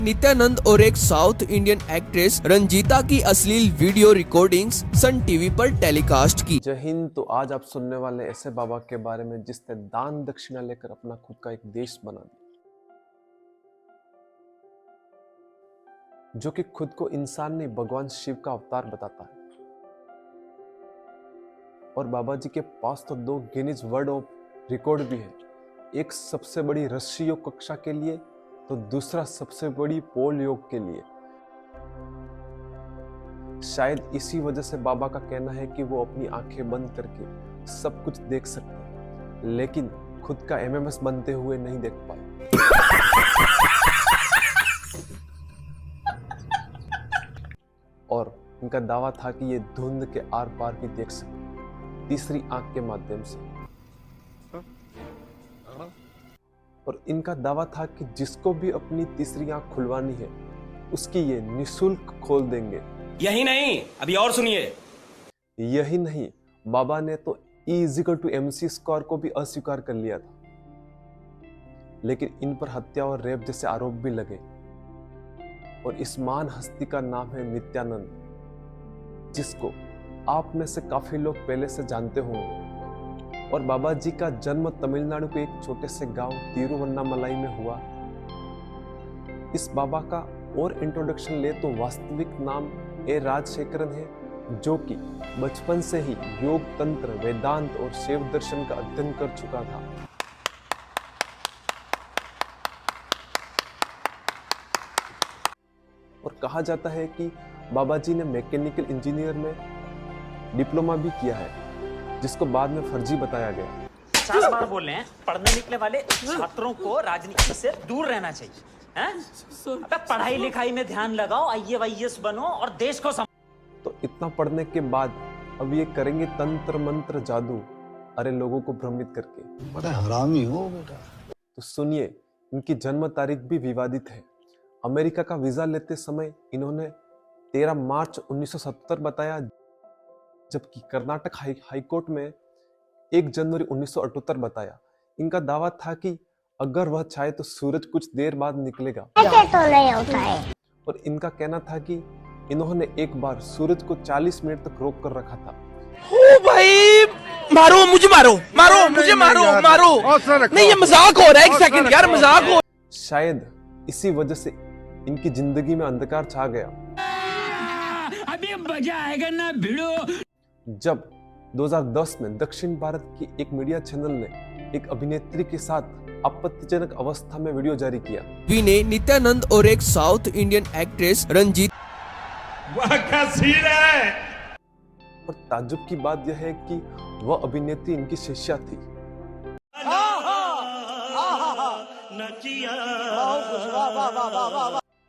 नित्यानंद और एक south Indian actress Ranjita की अश्लील वीडियो रिकॉर्डिंग्स सन टीवी पर टेलीकास्ट की। जय हिंद। तो आज आप सुनने वाले ऐसे बाबा के बारे में जिसने दान दक्षिणा लेकर अपना खुद का एक देश बना दिया, जो कि खुद को इंसान नहीं भगवान शिव का अवतार बताता है। और बाबा जी के पास तो 2 गिनीज वर्ल्ड ऑफ रिकॉर्ड भी है, एक सबसे बड़ी रस्सी योग कक्षा के लिए तो दूसरा सबसे बड़ी पोल योग के लिए। शायद इसी वजह से बाबा का कहना है कि वो अपनी आंखें बंद करके सब कुछ देख सकते हैं, लेकिन खुद का एमएमएस बनते हुए नहीं देख पाए। और इनका दावा था कि ये धुंध के आर पार भी देख सकते, तीसरी आंख के माध्यम से। और इनका दावा था कि जिसको भी अपनी तीसरी आंख खुलवानी है उसकी ये निशुल्क खोल देंगे। यही नहीं, अभी और सुनिए। यही नहीं, बाबा ने तो E=MC स्क्वायर को भी अस्वीकार कर लिया था, लेकिन इन पर हत्या और रेप जैसे आरोप भी लगे। और इस महान हस्ती का नाम है नित्यानंद, जिसको आप में से काफी लोग पहले से जानते होंगे। और बाबा जी का जन्म तमिलनाडु के एक छोटे से गांव तिरुवन्नामलाई में हुआ। इस बाबा का और इंट्रोडक्शन ले तो वास्तविक नाम ए राजशेखरन है, जो कि बचपन से ही योग, तंत्र, वेदांत और शैव दर्शन का अध्ययन कर चुका था। और कहा जाता है कि बाबा जी ने मैकेनिकल इंजीनियर में डिप्लोमा भी किया है, जिसको बाद में फर्जी बताया गया। 50 बार बोल रहे हैं, पढ़ने निकले वाले छात्रों को राजनीति से दूर रहना चाहिए। अबे पढ़ाई लिखाई में ध्यान लगाओ, IAS बनो और देश को तो इतना पढ़ने के बाद अब ये करेंगे तंत्र मंत्र जादू, अरे लोगों को भ्रमित करके। बड़ा हरामी हो बेटा। तो सुनिए, इनकी जन्म तारीख भी विवादित है। अमेरिका का वीजा लेते समय इन्होंने 13 मार्च 1970 बताया, जबकि कर्नाटक हाई कोर्ट में 1 जनवरी 1978 बताया। इनका दावा था कि अगर वह चाहे तो सूरज कुछ देर बाद निकलेगा। ऐसे तो नहीं होता है। और इनका कहना था कि इन्होंने एक बार सूरज को 40 मिनट तक रोक कर रखा था। ओ भाई, मारो मुझे, मारो मारो मुझे, मारो मारो। नहीं, ये मजाक हो रहा है, एक सेकंड यार, मजाक हो। शायद इसी वजह से इनकी जिंदगी में अंधकार छा गया। अभी मजा आएगा ना भिड़ो। जब 2010 में दक्षिण भारत की एक मीडिया चैनल ने एक अभिनेत्री के साथ आपत्तिजनक अवस्था में वीडियो जारी किया। वी ने नित्यानंद और एक साउथ इंडियन एक्ट्रेस रंजीता। वह क्या सीन है? और ताज्जुब की बात यह है कि वह अभिनेत्री इनकी शिष्या थी।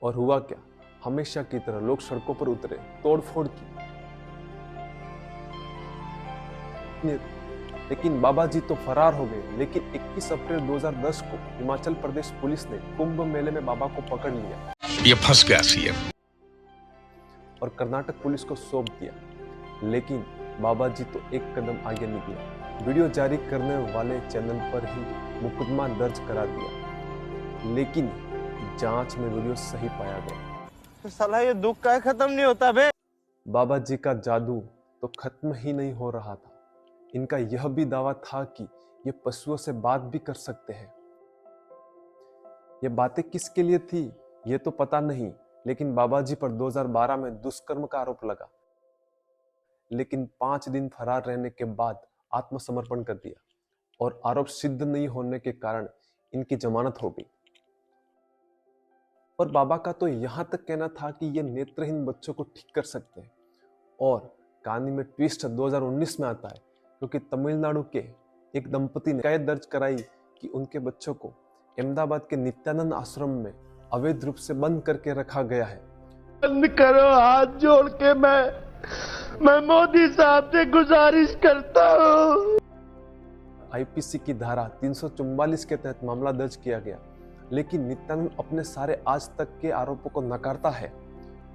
और हुआ क्या, हमेशा की तरह लोग सड़कों पर उतरे, तोड़फोड़ की। लेकिन बाबा जी तो फरार हो गए। लेकिन 21 अप्रैल 2010 को हिमाचल प्रदेश पुलिस ने कुंभ मेले में बाबा को पकड़ लिया। ये फंस गया सीएम। और कर्नाटक पुलिस को सौंप दिया। लेकिन बाबा जी तो एक कदम आगे निकले, वीडियो जारी करने वाले चैनल पर ही मुकदमा दर्ज करा दिया। लेकिन जांच में वीडियो सही पाया गया। साला ये दुख का खत्म नहीं होता बे। बाबा जी का जादू तो खत्म ही नहीं हो रहा था। इनका यह भी दावा था कि ये पशुओं से बात भी कर सकते हैं। ये बातें किसके लिए थी ये तो पता नहीं, लेकिन बाबा जी पर 2012 में दुष्कर्म का आरोप लगा। लेकिन 5 दिन फरार रहने के बाद आत्मसमर्पण कर दिया और आरोप सिद्ध नहीं होने के कारण इनकी जमानत हो गई। और बाबा का तो यहां तक कहना था कि ये नेत्रहीन बच्चों को ठीक कर सकते हैं। और कहानी में ट्विस्ट 2019 में आता है, क्योंकि तमिलनाडु के एक दंपति ने शिकायत दर्ज कराई कि उनके बच्चों को अहमदाबाद के नित्यानंद आश्रम में अवैध रूप से बंद करके रखा गया है। बंद करो, हाथ जोड़ के मैं मोदी साहब से गुजारिश करता हूँ। IPC की धारा 344 के तहत मामला दर्ज किया गया। लेकिन नित्यानंद अपने सारे आज तक के आरोपों को नकारता है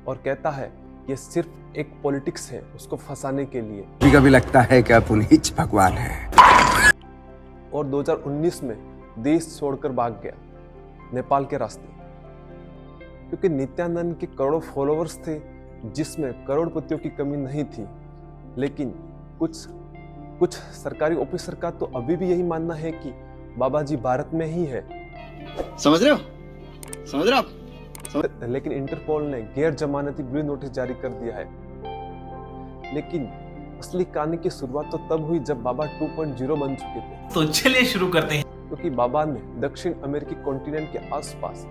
और कहता है ये सिर्फ एक पॉलिटिक्स है, उसको फंसाने के लिए। कभी कभी लगता है कि आप उन्हीं भगवान है। और 2019 में देश छोड़कर भाग गया नेपाल के रास्ते। क्योंकि नित्यानंद के करोड़ों फॉलोअर्स थे, जिसमें करोड़पतियों की कमी नहीं थी। लेकिन कुछ सरकारी ऑफिसर का तो अभी भी यही मानना है कि बाबा जी भारत में ही है। समझ रहे हो आप? लेकिन इंटरपोल ने गैर जमानती ब्लू नोटिस जारी कर दिया है। लेकिन असली कहानी की शुरुआत तो तब हुई जब बाबा 2.0 बन चुके थे। तो चलिए शुरू करते हैं। क्योंकि बाबा ने दक्षिण अमेरिकी कॉन्टिनेंट के आसपास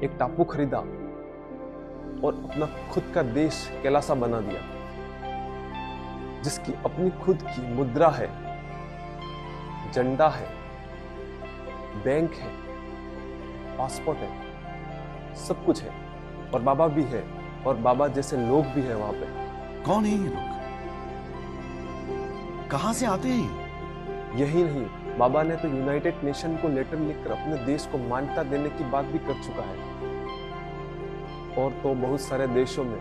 एक टापू खरीदा और अपना खुद का देश कैलासा बना दिया, जिसकी अपनी खुद की मुद्रा है, झंडा है, बैंक है, पासपोर्ट है, सब कुछ है। और बाबा भी है, और बाबा जैसे लोग भी है वहां पे। कौन है ये लोग? कहां से आते हैं? यही नहीं, बाबा ने तो यूनाइटेड नेशन को लेटर लिखकर अपने देश को मान्यता देने की बात भी कर चुका है। और तो बहुत सारे देशों में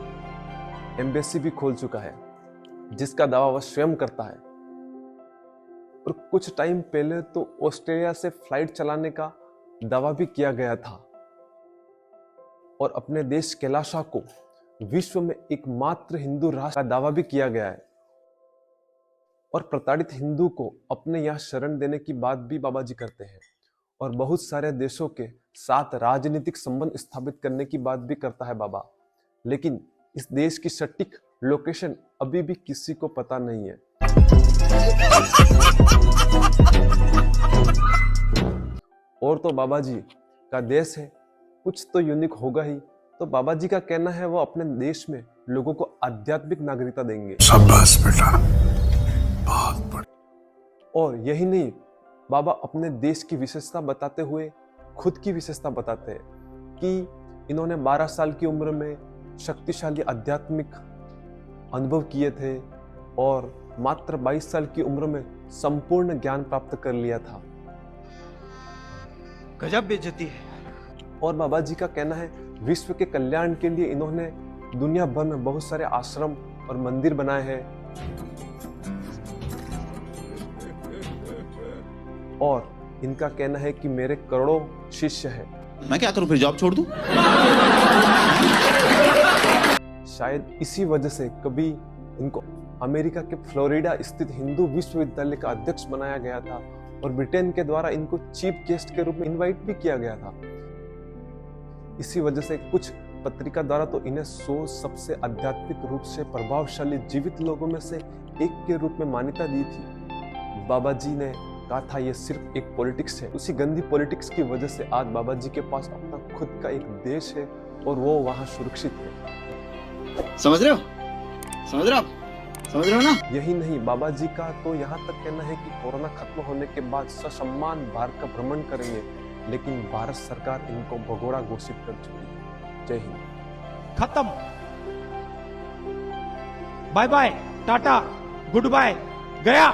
एम्बेसी भी खोल चुका है, जिसका दावा वह स्वयं करता है। और कुछ टाइम पहले तो ऑस्ट्रेलिया से फ्लाइट चलाने का दावा भी किया गया था। और अपने देश कैलाशा को विश्व में एकमात्र हिंदू राष्ट्र का दावा भी किया गया है। और प्रताड़ित हिंदू को अपने यहाँ शरण देने की बात भी बाबा जी करते हैं। और बहुत सारे देशों के साथ राजनीतिक संबंध स्थापित करने की बात भी करता है बाबा। लेकिन इस देश की सटीक लोकेशन अभी भी किसी को पता नहीं है। और तो बाबा जी का देश है, कुछ तो यूनिक होगा ही। तो बाबा जी का कहना है वो अपने देश में लोगों को आध्यात्मिक नागरिकता देंगे। शाबाश बेटा, बहुत बढ़िया। और यही नहीं, बाबा अपने देश की विशेषता बताते हुए खुद की विशेषता बताते हैं कि इन्होंने 12 साल की उम्र में शक्तिशाली आध्यात्मिक अनुभव किए थे और मात्र 22 साल की उम्र में संपूर्ण ज्ञान प्राप्त कर लिया था। गजब बेइज्जती है। और बाबा जी का कहना है विश्व के कल्याण के लिए इन्होंने दुनिया भर में बहुत सारे आश्रम और मंदिर बनाए हैं। और इनका कहना है कि मेरे करोड़ों शिष्य हैं। मैं क्या करूं फिर, जॉब छोड़ दूं? शायद इसी वजह से कभी इनको अमेरिका के फ्लोरिडा स्थित हिंदू विश्वविद्यालय का अध्यक्ष बनाया गया था और ब्रिटेन के द्वारा इनको चीफ गेस्ट के रूप में इनवाइट भी किया गया था। इसी वजह से कुछ पत्रिका द्वारा तो इन्हें 100 सबसे आध्यात्मिक रूप से प्रभावशाली जीवित लोगों में से एक के रूप में मान्यता दी थी। बाबा जी ने कहा था ये सिर्फ एक पॉलिटिक्स है। उसी गंदी पॉलिटिक्स की वजह से आज बाबा जी के पास अपना खुद का एक देश है और वो वहां सुरक्षित है। समझ रहे हो ना? यही नहीं, बाबा जी का तो यहाँ तक कहना है कि कोरोना खत्म होने के बाद ससम्मान भारत का भ्रमण करेंगे, लेकिन भारत सरकार इनको भगोड़ा घोषित कर चुकी है। जय हिंद। खत्म। Bye bye, tata, goodbye, गया।